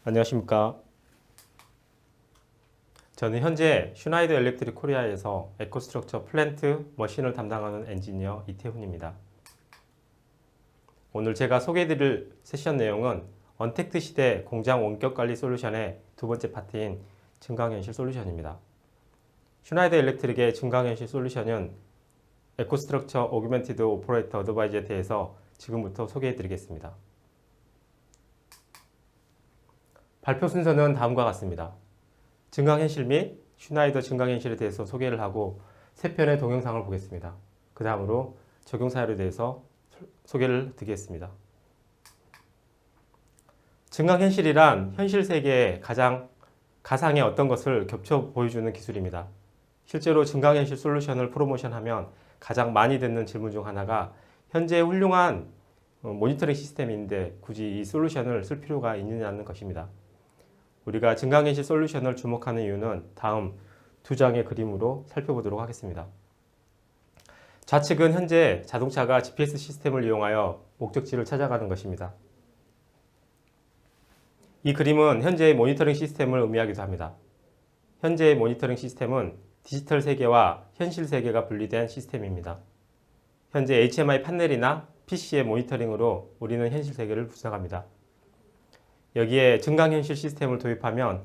안녕하십니까. 저는 현재 슈나이더 일렉트릭 코리아에서 에코스트럭처 플랜트 머신을 담당하는 엔지니어 이태훈입니다. 오늘 제가 소개해드릴 세션 내용은 언택트 시대 공장 원격 관리 솔루션의 두 번째 파트인 증강현실 솔루션입니다. 슈나이더 일렉트릭의 증강현실 솔루션은 에코스트럭처 오규멘티드 오퍼레이터 어드바이저에 대해서 지금부터 소개해드리겠습니다. 발표 순서는 다음과 같습니다. 증강현실 및 슈나이더 증강현실에 대해서 소개를 하고 3편의 동영상을 보겠습니다. 그 다음으로 적용 사례에 대해서 소개를 드리겠습니다. 증강현실이란 현실 세계의 가상의 어떤 것을 겹쳐 보여주는 기술입니다. 실제로 증강현실 솔루션을 프로모션하면 가장 많이 듣는 질문 중 하나가 현재 훌륭한 모니터링 시스템인데 굳이 이 솔루션을 쓸 필요가 있느냐는 것입니다. 우리가 증강현실 솔루션을 주목하는 이유는 다음 두 장의 그림으로 살펴보도록 하겠습니다. 좌측은 현재 자동차가 GPS 시스템을 이용하여 목적지를 찾아가는 것입니다. 이 그림은 현재의 모니터링 시스템을 의미하기도 합니다. 현재의 모니터링 시스템은 디지털 세계와 현실 세계가 분리된 시스템입니다. 현재 HMI 판넬이나 PC의 모니터링으로 우리는 현실 세계를 구성합니다. 여기에 증강현실 시스템을 도입하면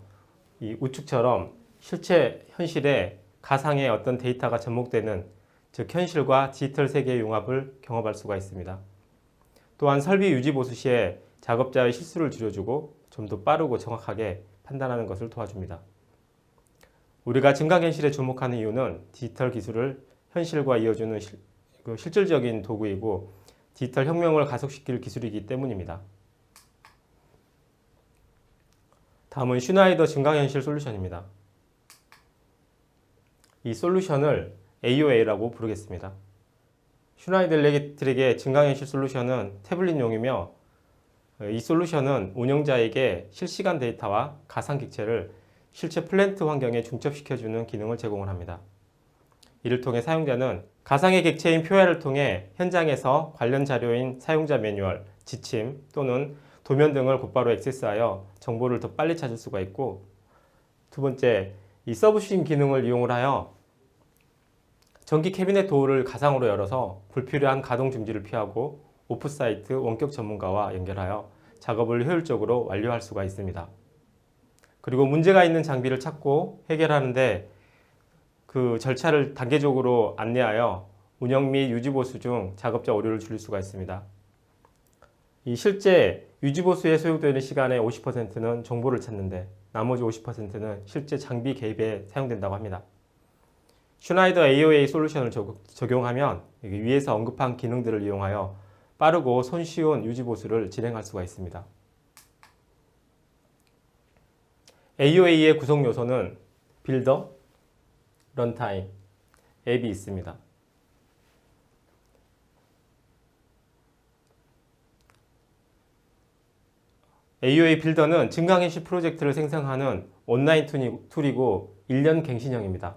이 우측처럼 실제 현실에 가상의 어떤 데이터가 접목되는 즉 현실과 디지털 세계의 융합을 경험할 수가 있습니다. 또한 설비 유지 보수 시에 작업자의 실수를 줄여주고 좀 더 빠르고 정확하게 판단하는 것을 도와줍니다. 우리가 증강현실에 주목하는 이유는 디지털 기술을 현실과 이어주는 실질적인 도구이고 디지털 혁명을 가속시킬 기술이기 때문입니다. 다음은 슈나이더 증강현실 솔루션입니다. 이 솔루션을 AOA라고 부르겠습니다. 슈나이더 일렉트릭의 증강현실 솔루션은 태블릿용이며 이 솔루션은 운영자에게 실시간 데이터와 가상 객체를 실제 플랜트 환경에 중첩시켜주는 기능을 제공을 합니다. 이를 통해 사용자는 가상의 객체인 POI를 통해 현장에서 관련 자료인 사용자 매뉴얼, 지침 또는 도면 등을 곧바로 액세스하여 정보를 더 빨리 찾을 수가 있고, 두 번째, 이 서브슈팅 기능을 이용을 하여 전기 캐비넷 도어를 가상으로 열어서 불필요한 가동 중지를 피하고 오프사이트 원격 전문가와 연결하여 작업을 효율적으로 완료할 수가 있습니다. 그리고 문제가 있는 장비를 찾고 해결하는데 그 절차를 단계적으로 안내하여 운영 및 유지보수 중 작업자 오류를 줄일 수가 있습니다. 이 실제 유지보수에 소요되는 시간의 50%는 정보를 찾는데 나머지 50%는 실제 장비 개입에 사용된다고 합니다. 슈나이더 AOA 솔루션을 적용하면 위에서 언급한 기능들을 이용하여 빠르고 손쉬운 유지보수를 진행할 수가 있습니다. AOA의 구성 요소는 빌더, 런타임, 앱이 있습니다. AOA 빌더는 증강현실 프로젝트를 생성하는 온라인 툴이고 1년 갱신형입니다.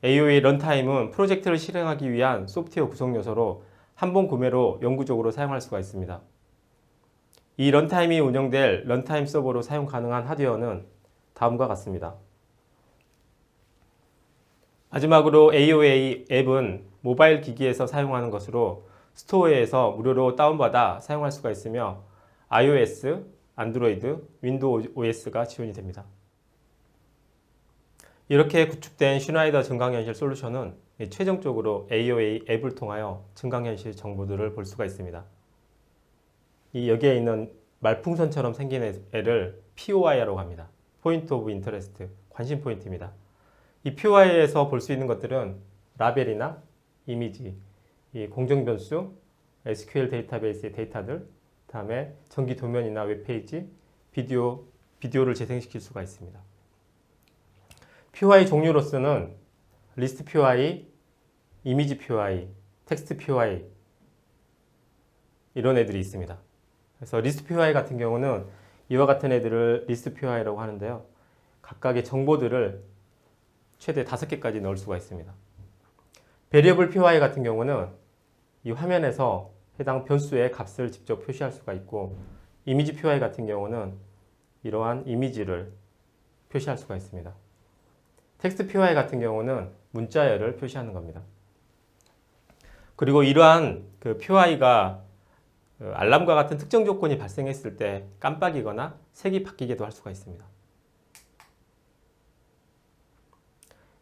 AOA 런타임은 프로젝트를 실행하기 위한 소프트웨어 구성 요소로 한 번 구매로 영구적으로 사용할 수가 있습니다. 이 런타임이 운영될 런타임 서버로 사용 가능한 하드웨어는 다음과 같습니다. 마지막으로 AOA 앱은 모바일 기기에서 사용하는 것으로 스토어에서 무료로 다운받아 사용할 수가 있으며 iOS, 안드로이드, 윈도우 OS가 지원이 됩니다. 이렇게 구축된 슈나이더 증강현실 솔루션은 최종적으로 AOA 앱을 통하여 증강현실 정보들을 볼 수가 있습니다. 여기에 있는 말풍선처럼 생긴 애를 POI라고 합니다. 포인트 오브 인터레스트, 관심 포인트입니다. 이 POI에서 볼 수 있는 것들은 라벨이나 이미지, 이 공정 변수, SQL 데이터베이스의 데이터들, 다음에 전기 도면이나 웹페이지, 비디오를 재생시킬 수가 있습니다. POI 종류로서는 리스트 POI, 이미지 POI, 텍스트 POI 이런 애들이 있습니다. 그래서 리스트 POI 같은 경우는 이와 같은 애들을 리스트 POI라고 하는데요. 각각의 정보들을 최대 5개까지 넣을 수가 있습니다. 베리어블 POI 같은 경우는 이 화면에서 해당 변수의 값을 직접 표시할 수가 있고 이미지 PY 같은 경우는 이러한 이미지를 표시할 수가 있습니다. 텍스트 PY 같은 경우는 문자열을 표시하는 겁니다. 그리고 이러한 그 PY가 알람과 같은 특정 조건이 발생했을 때 깜빡이거나 색이 바뀌기도 할 수가 있습니다.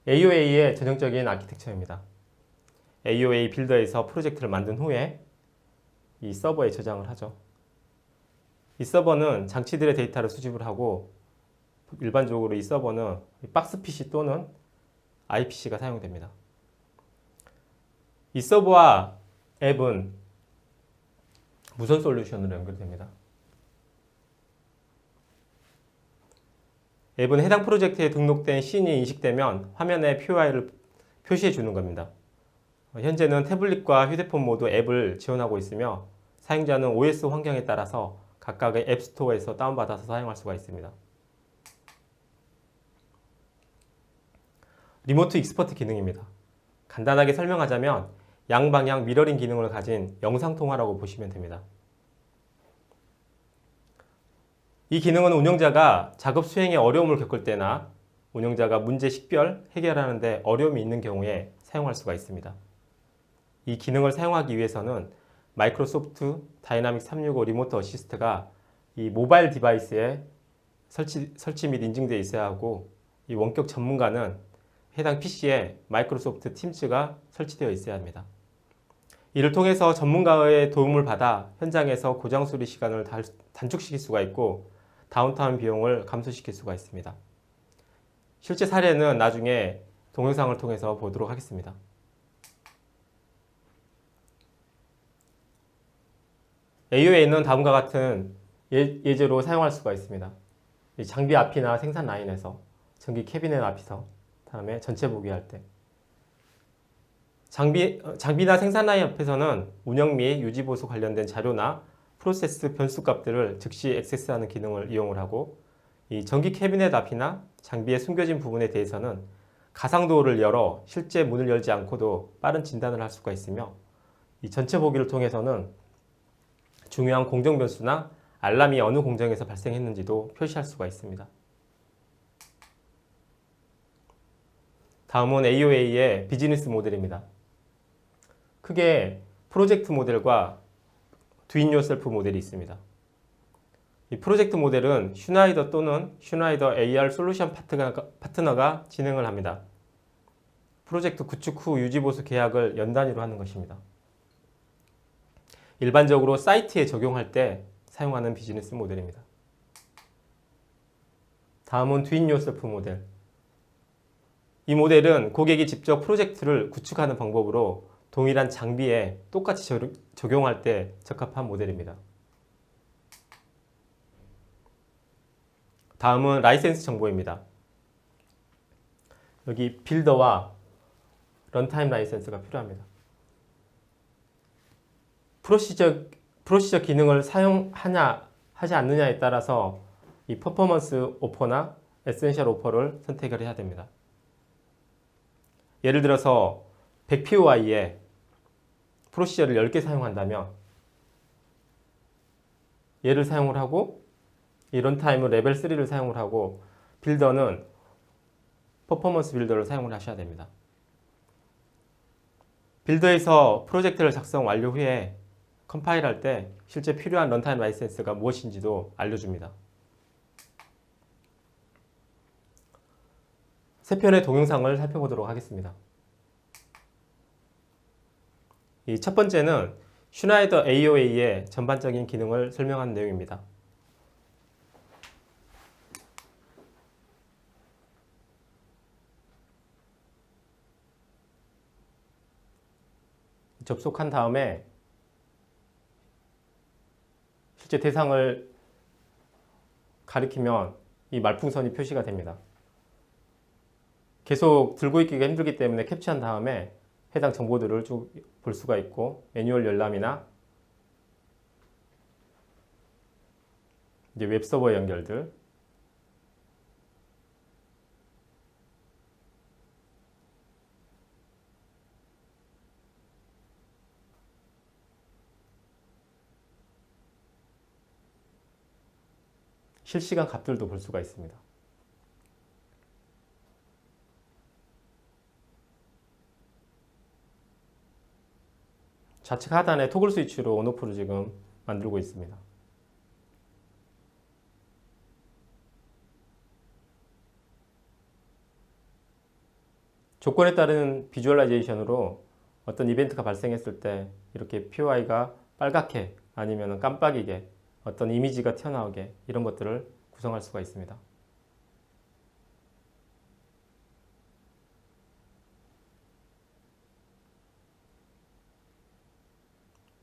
AOA의 전형적인 아키텍처입니다. AOA 빌더에서 프로젝트를 만든 후에 이 서버에 저장을 하죠. 이 서버는 장치들의 데이터를 수집을 하고 일반적으로 이 서버는 박스 PC 또는 IPC가 사용됩니다. 이 서버와 앱은 무선 솔루션으로 연결됩니다. 앱은 해당 프로젝트에 등록된 씬이 인식되면 화면에 PY를 표시해 주는 겁니다. 현재는 태블릿과 휴대폰 모두 앱을 지원하고 있으며 사용자는 OS 환경에 따라서 각각의 앱스토어에서 다운받아서 사용할 수가 있습니다. 리모트 익스퍼트 기능입니다. 간단하게 설명하자면 양방향 미러링 기능을 가진 영상통화라고 보시면 됩니다. 이 기능은 운영자가 작업 수행에 어려움을 겪을 때나 운영자가 문제 식별, 해결하는 데 어려움이 있는 경우에 사용할 수가 있습니다. 이 기능을 사용하기 위해서는 마이크로소프트 다이나믹 365 리모트 어시스트가 이 모바일 디바이스에 설치 및 인증되어 있어야 하고 이 원격 전문가는 해당 PC에 마이크로소프트 팀즈가 설치되어 있어야 합니다. 이를 통해서 전문가의 도움을 받아 현장에서 고장 수리 시간을 단축시킬 수가 있고 다운타임 비용을 감소시킬 수가 있습니다. 실제 사례는 나중에 동영상을 통해서 보도록 하겠습니다. AOA는 다음과 같은 예제로 사용할 수가 있습니다. 장비 앞이나 생산 라인에서, 전기 캐비넷 앞에서, 다음에 전체 보기할 때. 장비나 생산 라인 앞에서는 운영 및 유지 보수 관련된 자료나 프로세스 변수 값들을 즉시 액세스하는 기능을 이용을 하고, 이 전기 캐비넷 앞이나 장비의 숨겨진 부분에 대해서는 가상도어를 열어 실제 문을 열지 않고도 빠른 진단을 할 수가 있으며, 이 전체 보기를 통해서는 중요한 공정 변수나 알람이 어느 공정에서 발생했는지도 표시할 수가 있습니다. 다음은 AOA의 비즈니스 모델입니다. 크게 프로젝트 모델과 Do It Yourself 모델이 있습니다. 이 프로젝트 모델은 슈나이더 또는 슈나이더 AR 솔루션 파트너가 진행을 합니다. 프로젝트 구축 후 유지보수 계약을 연 단위로 하는 것입니다. 일반적으로 사이트에 적용할 때 사용하는 비즈니스 모델입니다. 다음은 Do It Yourself 모델. 이 모델은 고객이 직접 프로젝트를 구축하는 방법으로 동일한 장비에 똑같이 적용할 때 적합한 모델입니다. 다음은 라이센스 정보입니다. 여기 빌더와 런타임 라이센스가 필요합니다. 프로시저 기능을 사용하냐 하지 않느냐에 따라서 이 퍼포먼스 오퍼나 에센셜 오퍼를 선택을 해야 됩니다. 예를 들어서 100POI에 프로시저를 10개 사용한다면 얘를 사용을 하고 이 런타임은 레벨 3를 사용을 하고 빌더는 퍼포먼스 빌더를 사용을 하셔야 됩니다. 빌더에서 프로젝트를 작성 완료 후에 컴파일할 때 실제 필요한 런타임 라이센스가 무엇인지도 알려줍니다. 세 편의 동영상을 살펴보도록 하겠습니다. 이 첫 번째는 슈나이더 AOA의 전반적인 기능을 설명하는 내용입니다. 접속한 다음에 실제 대상을 가리키면 이 말풍선이 표시가 됩니다. 계속 들고 있기가 힘들기 때문에 캡처한 다음에 해당 정보들을 쭉 볼 수가 있고 매뉴얼 열람이나 이제 웹서버 연결들 실시간 값들도 볼 수가 있습니다. 좌측 하단에 토글 스위치로 온오프를 지금 만들고 있습니다. 조건에 따른 비주얼라이제이션으로 어떤 이벤트가 발생했을 때 이렇게 POI가 빨갛게 아니면 깜빡이게 어떤 이미지가 튀어나오게 이런 것들을 구성할 수가 있습니다.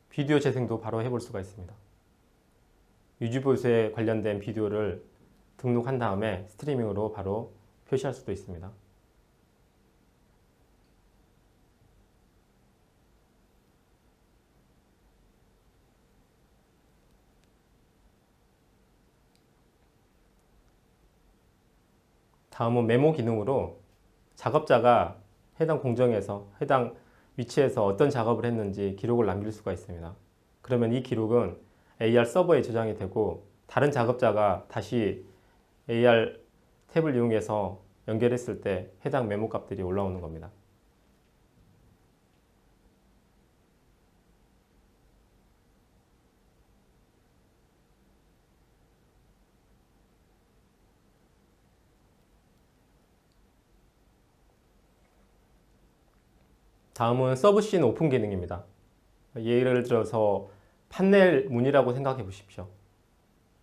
비디오 재생도 바로 해볼 수가 있습니다. 유지보수에 관련된 비디오를 등록한 다음에 스트리밍으로 바로 표시할 수도 있습니다. 다음은 메모 기능으로 작업자가 해당 공정에서 해당 위치에서 어떤 작업을 했는지 기록을 남길 수가 있습니다. 그러면 이 기록은 AR 서버에 저장이 되고 다른 작업자가 다시 AR 탭을 이용해서 연결했을 때 해당 메모 값들이 올라오는 겁니다. 다음은 서브씬 오픈 기능입니다. 예를 들어서 판넬 문이라고 생각해 보십시오.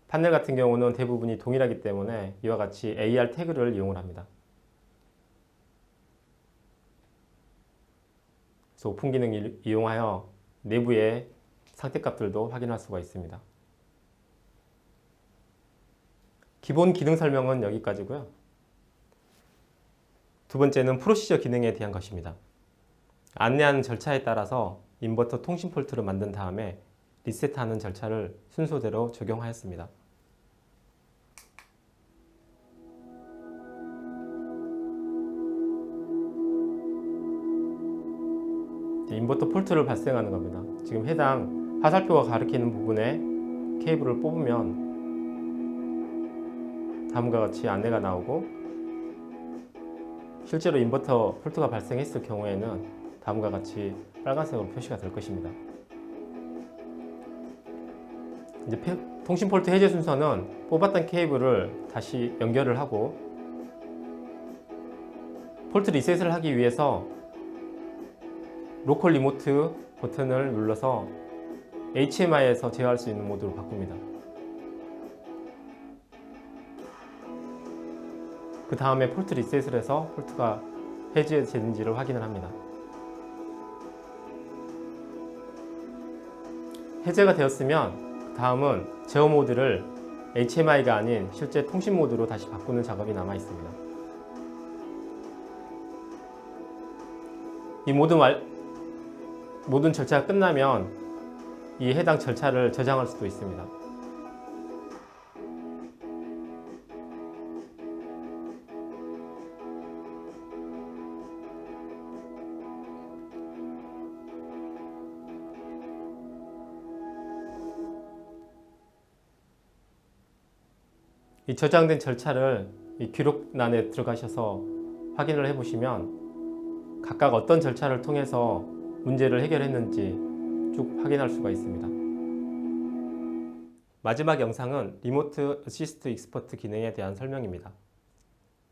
판넬 같은 경우는 대부분이 동일하기 때문에 이와 같이 AR 태그를 이용을 합니다. 그래서 오픈 기능을 이용하여 내부의 상태값들도 확인할 수가 있습니다. 기본 기능 설명은 여기까지고요. 두 번째는 프로시저 기능에 대한 것입니다. 안내하는 절차에 따라서 인버터 통신 폴트를 만든 다음에 리셋하는 절차를 순서대로 적용하였습니다. 인버터 폴트를 발생하는 겁니다. 지금 해당 화살표가 가리키는 부분에 케이블을 뽑으면 다음과 같이 안내가 나오고, 실제로 인버터 폴트가 발생했을 경우에는 다음과 같이 빨간색으로 표시가 될 것입니다. 이제 통신 폴트 해제 순서는 뽑았던 케이블을 다시 연결을 하고, 폴트 리셋을 하기 위해서 로컬 리모트 버튼을 눌러서 HMI에서 제어할 수 있는 모드로 바꿉니다. 그 다음에 폴트 리셋을 해서 폴트가 해제되는지를 확인을 합니다. 해제가 되었으면 다음은 제어 모드를 HMI가 아닌 실제 통신 모드로 다시 바꾸는 작업이 남아 있습니다. 이 모든 절차가 끝나면 이 해당 절차를 저장할 수도 있습니다. 이 저장된 절차를 이 기록란에 들어가셔서 확인을 해보시면 각각 어떤 절차를 통해서 문제를 해결했는지 쭉 확인할 수가 있습니다. 마지막 영상은 리모트 어시스트 익스퍼트 기능에 대한 설명입니다.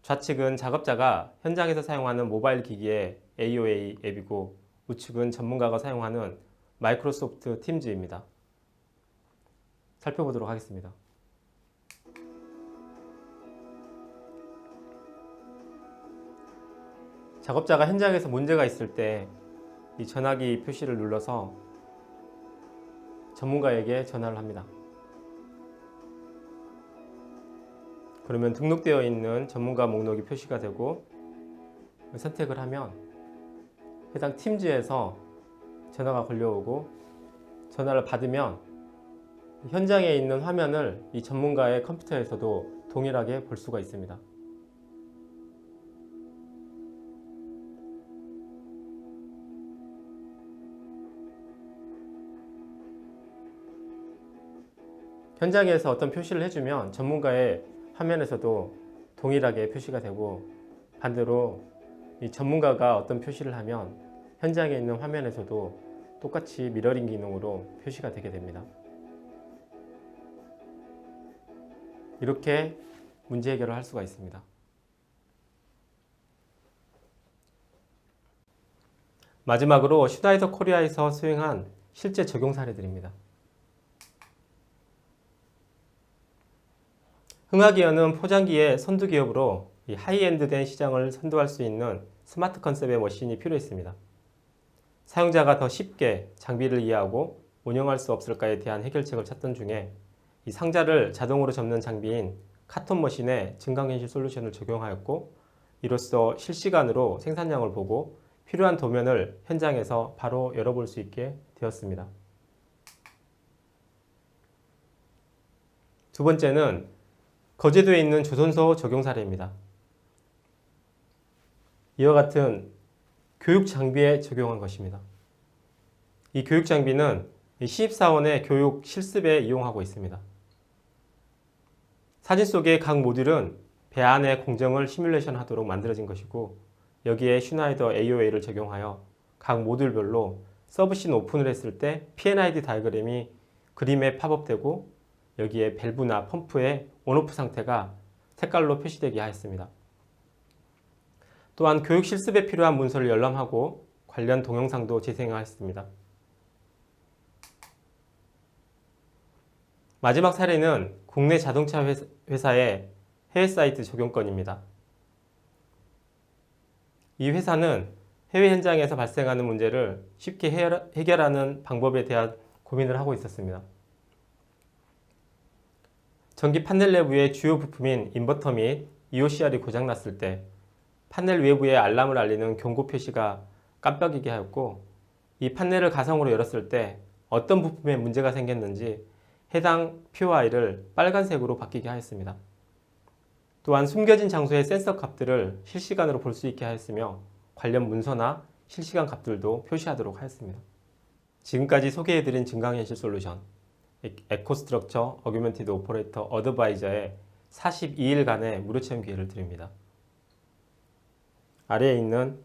좌측은 작업자가 현장에서 사용하는 모바일 기기의 AOA 앱이고, 우측은 전문가가 사용하는 마이크로소프트 팀즈입니다. 살펴보도록 하겠습니다. 작업자가 현장에서 문제가 있을 때 이 전화기 표시를 눌러서 전문가에게 전화를 합니다. 그러면 등록되어 있는 전문가 목록이 표시가 되고, 선택을 하면 해당 팀즈에서 전화가 걸려오고, 전화를 받으면 현장에 있는 화면을 이 전문가의 컴퓨터에서도 동일하게 볼 수가 있습니다. 현장에서 어떤 표시를 해주면 전문가의 화면에서도 동일하게 표시가 되고, 반대로 이 전문가가 어떤 표시를 하면 현장에 있는 화면에서도 똑같이 미러링 기능으로 표시가 되게 됩니다. 이렇게 문제 해결을 할 수가 있습니다. 마지막으로 슈나이더 코리아에서 수행한 실제 적용 사례들입니다. 흥하기어는 포장기의 선두 기업으로 이 하이엔드된 시장을 선도할 수 있는 스마트 컨셉의 머신이 필요했습니다. 사용자가 더 쉽게 장비를 이해하고 운영할 수 없을까에 대한 해결책을 찾던 중에 이 상자를 자동으로 접는 장비인 카톤 머신에 증강현실 솔루션을 적용하였고, 이로써 실시간으로 생산량을 보고 필요한 도면을 현장에서 바로 열어볼 수 있게 되었습니다. 두 번째는 거제도에 있는 조선소 적용 사례입니다. 이와 같은 교육 장비에 적용한 것입니다. 이 교육 장비는 신입사원의 교육 실습에 이용하고 있습니다. 사진 속의 각 모듈은 배 안의 공정을 시뮬레이션 하도록 만들어진 것이고, 여기에 슈나이더 AOA를 적용하여 각 모듈별로 서브씬 오픈을 했을 때 P&ID 다이어그램이 그림에 팝업되고, 여기에 밸브나 펌프의 온오프 상태가 색깔로 표시되게 하였습니다. 또한 교육 실습에 필요한 문서를 열람하고 관련 동영상도 재생하였습니다. 마지막 사례는 국내 자동차 회사의 해외 사이트 적용건입니다. 이 회사는 해외 현장에서 발생하는 문제를 쉽게 해결하는 방법에 대한 고민을 하고 있었습니다. 전기 판넬 내부의 주요 부품인 인버터 및 EOCR이 고장났을 때 판넬 외부에 알람을 알리는 경고 표시가 깜빡이게 하였고, 이 판넬을 가성으로 열었을 때 어떤 부품에 문제가 생겼는지 해당 POI를 빨간색으로 바뀌게 하였습니다. 또한 숨겨진 장소의 센서 값들을 실시간으로 볼 수 있게 하였으며, 관련 문서나 실시간 값들도 표시하도록 하였습니다. 지금까지 소개해드린 증강현실 솔루션 에코스트럭처 어규먼티드 오퍼레이터 어드바이저의 42일간의 무료 체험 기회를 드립니다. 아래에 있는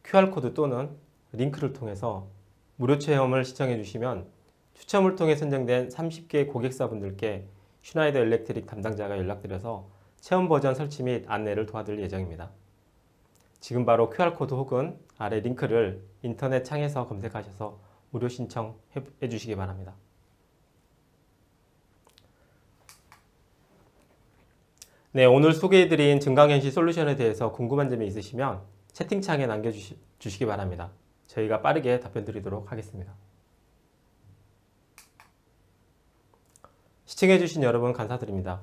QR코드 또는 링크를 통해서 무료 체험을 시청해 주시면 추첨을 통해 선정된 30개 고객사분들께 슈나이더 일렉트릭 담당자가 연락드려서 체험 버전 설치 및 안내를 도와드릴 예정입니다. 지금 바로 QR코드 혹은 아래 링크를 인터넷 창에서 검색하셔서 무료 신청해 주시기 바랍니다. 네, 오늘 소개해드린 증강현실 솔루션에 대해서 궁금한 점이 있으시면 채팅창에 남겨주시기 바랍니다. 저희가 빠르게 답변 드리도록 하겠습니다. 시청해주신 여러분 감사드립니다.